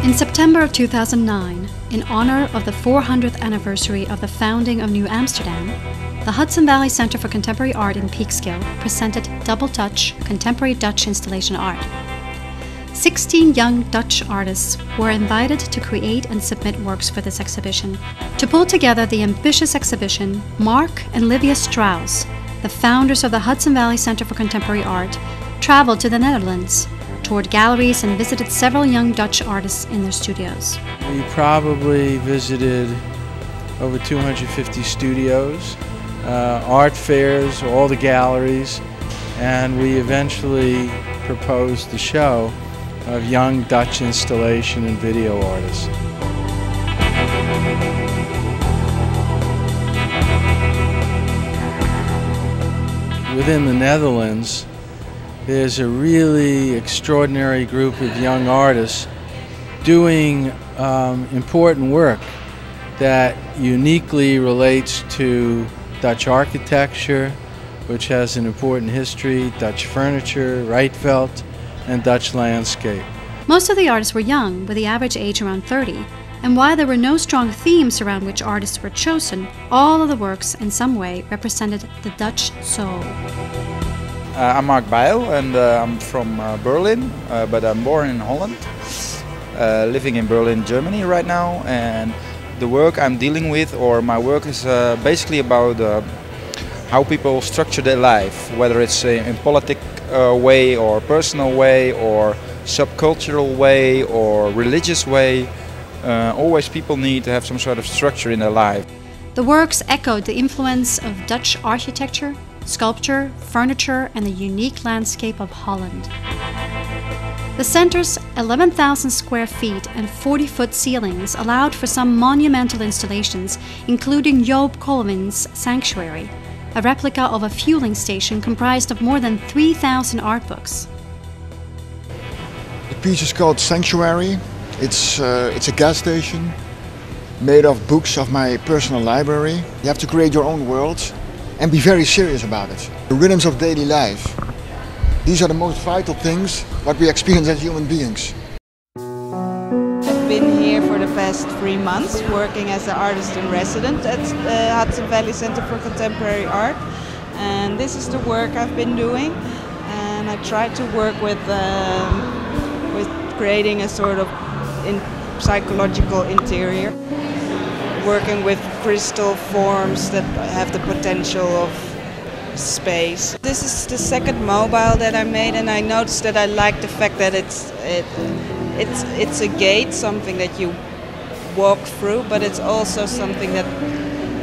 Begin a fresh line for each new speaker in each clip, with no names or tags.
In September of 2009, in honor of the 400th anniversary of the founding of New Amsterdam, the Hudson Valley Center for Contemporary Art in Peekskill presented Double Dutch Contemporary Dutch Installation Art. 16 young Dutch artists were invited to create and submit works for this exhibition. To pull together the ambitious exhibition, Mark and Livia Strauss, the founders of the Hudson Valley Center for Contemporary Art, traveled to the Netherlands, toured galleries and visited several young Dutch artists in their studios.
We probably visited over 250 studios, art fairs, all the galleries, and we eventually proposed the show of young Dutch installation and video artists. Within the Netherlands, there's a really extraordinary group of young artists doing important work that uniquely relates to Dutch architecture, which has an important history, Dutch furniture, Rietveld, and Dutch landscape.
Most of the artists were young, with the average age around 30, and while there were no strong themes around which artists were chosen, all of the works in some way represented the Dutch soul.
I'm Mark Bijl and I'm from Berlin, but I'm born in Holland, living in Berlin, Germany right now, and the work I'm dealing with, or my work, is basically about how people structure their life, whether it's in politic way or personal way or subcultural way or religious way. Always people need to have some sort of structure in their life.
The works echoed the influence of Dutch architecture, sculpture, furniture, and the unique landscape of Holland. The center's 11,000 square feet and 40-foot ceilings allowed for some monumental installations, including Joop Colwin's Sanctuary, a replica of a fueling station comprised of more than 3,000 art books.
The piece is called Sanctuary. It's a gas station made of books of my personal library. You have to create your own world and be very serious about it. The rhythms of daily life. These are the most vital things what we experience as human beings.
I've been here for the past 3 months working as an artist in resident at Hudson Valley Center for Contemporary Art, and this is the work I've been doing, and I try to work with creating a sort of psychological interior, working with crystal forms that have the potential of space. This is the second mobile that I made, and I noticed that I like the fact that it's a gate, something that you walk through, but it's also something that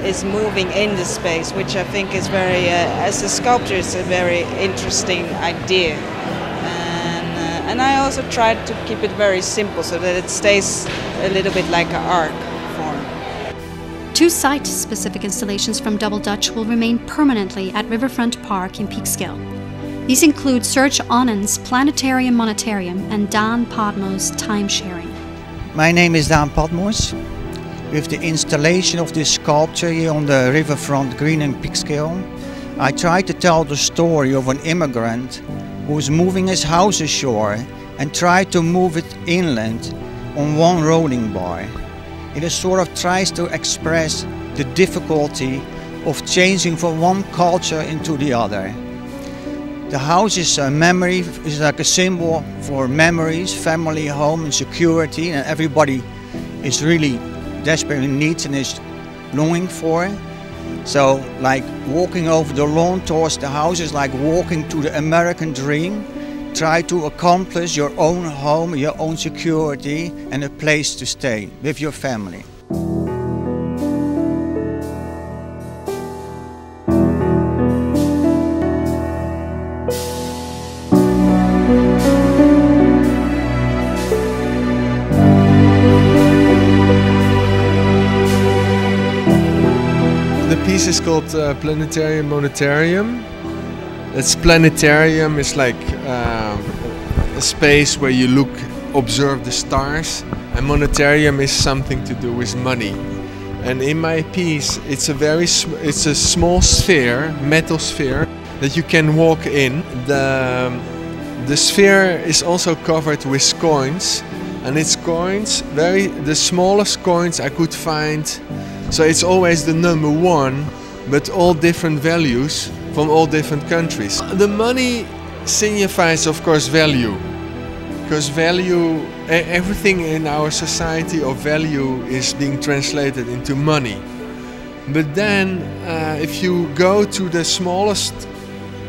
is moving in the space, which I think is very, as a sculptor, it's a very interesting idea. And I also tried to keep it very simple so that it stays a little bit like an arc form.
2 site-specific installations from Double Dutch will remain permanently at Riverfront Park in Peekskill. These include Serge Onnen's Planetarium Monetarium and Daan Padmo's Time Sharing.
My name is Daan Padmos. With the installation of this sculpture here on the Riverfront Green in Peekskill, I try to tell the story of an immigrant who's moving his house ashore and tried to move it inland on one rolling bar. It sort of tries to express the difficulty of changing from one culture into the other. The house is a memory, is like a symbol for memories, family, home and security, and everybody is really desperately needs and is longing for. So like walking over the lawn towards the house is like walking to the American dream. Try to accomplish your own home, your own security and a place to stay with your family.
The piece is called Planetarium Monetarium. It's planetarium is like a space where you observe the stars, and monetarium is something to do with money. And in my piece, it's a small sphere, metal sphere, that you can walk in. The sphere is also covered with coins, and it's coins, the smallest coins I could find. So it's always the number one, but all different values from all different countries. The money signifies, of course, value. Because value, everything in our society of value is being translated into money. But then, if you go to the smallest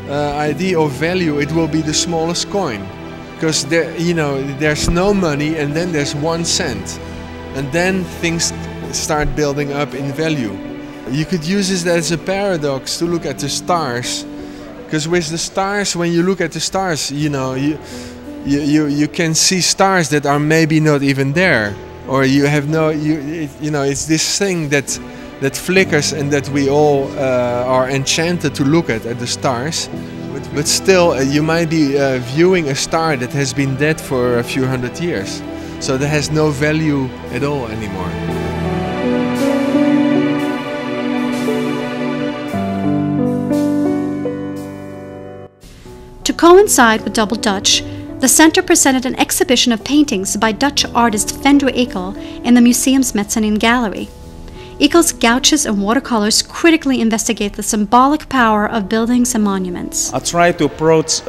idea of value, it will be the smallest coin. Because there's no money, and then there's 1 cent, and then things start building up in value. You could use this as a paradox to look at the stars. Because with the stars, when you look at the stars, you can see stars that are maybe not even there, or you have it's this thing that flickers and that we all are enchanted to look at the stars. But still, you might be viewing a star that has been dead for a few hundred years, so that has no value at all anymore.
To coincide with Double Dutch, the center presented an exhibition of paintings by Dutch artist Fendro Ickel in the museum's Mezzanine Gallery. Ickel's gouaches and watercolors critically investigate the symbolic power of buildings and monuments.
I try to approach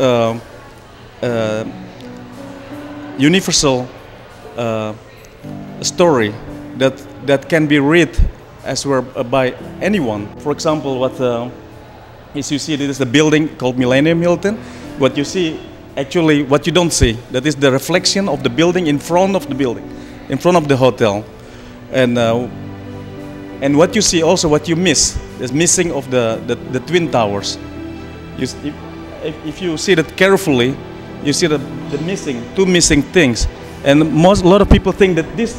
universal story that can be read as well by anyone. For example, as you see, this is the building called Millennium Hilton. What you see, actually, what you don't see, that is the reflection of the building in front of the building, in front of the hotel. And what you see also, what you miss, is missing of the Twin Towers. If you see that carefully, you see two missing things. And a lot of people think that this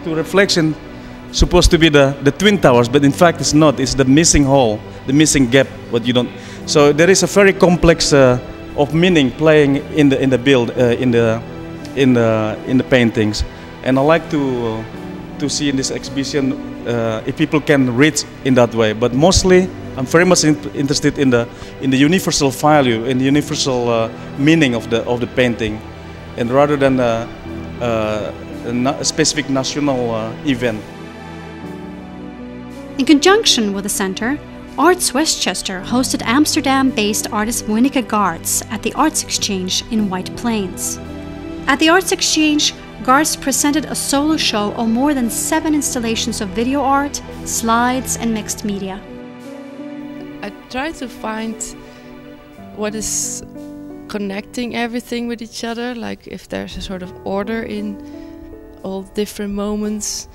two reflection supposed to be the Twin Towers, but in fact it's not. It's the missing hole, the missing gap. What you don't. So there is a very complex of meaning playing in the paintings, and I like to see in this exhibition if people can read in that way. But mostly, I'm very much interested in the universal value, in the universal meaning of the painting, and rather than a specific national event.
In conjunction with the center, Arts Westchester hosted Amsterdam-based artist Monika Gaarts at the Arts Exchange in White Plains. At the Arts Exchange, Gaarts presented a solo show of more than 7 installations of video art, slides, and mixed media.
I try to find what is connecting everything with each other, like if there's a sort of order in all different moments.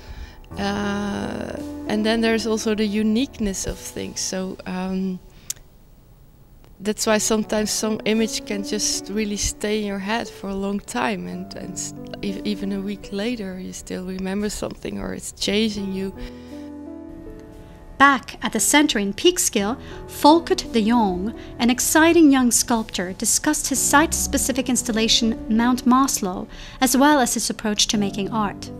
And then there's also the uniqueness of things. So that's why sometimes some image can just really stay in your head for a long time, and even a week later you still remember something, or it's chasing you.
Back at the center in Peekskill, Volkert de Jong, an exciting young sculptor, discussed his site-specific installation Mount Maslow, as well as his approach to making art.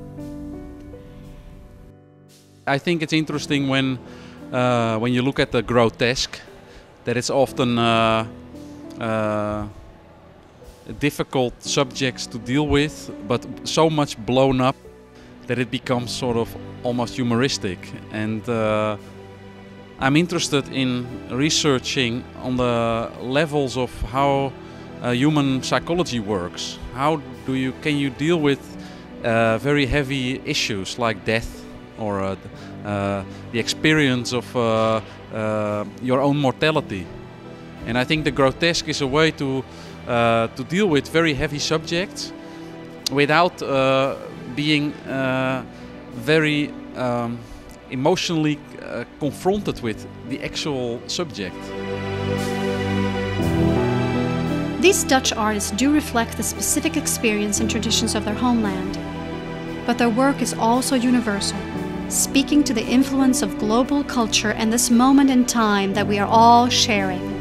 I think it's interesting when you look at the grotesque, that it's often difficult subjects to deal with, but so much blown up that it becomes sort of almost humoristic. And I'm interested in researching on the levels of how human psychology works. How can you deal with very heavy issues like death, or the experience of your own mortality. And I think the grotesque is a way to deal with very heavy subjects without being very emotionally confronted with the actual subject.
These Dutch artists do reflect the specific experience and traditions of their homeland, but their work is also universal, speaking to the influence of global culture and this moment in time that we are all sharing.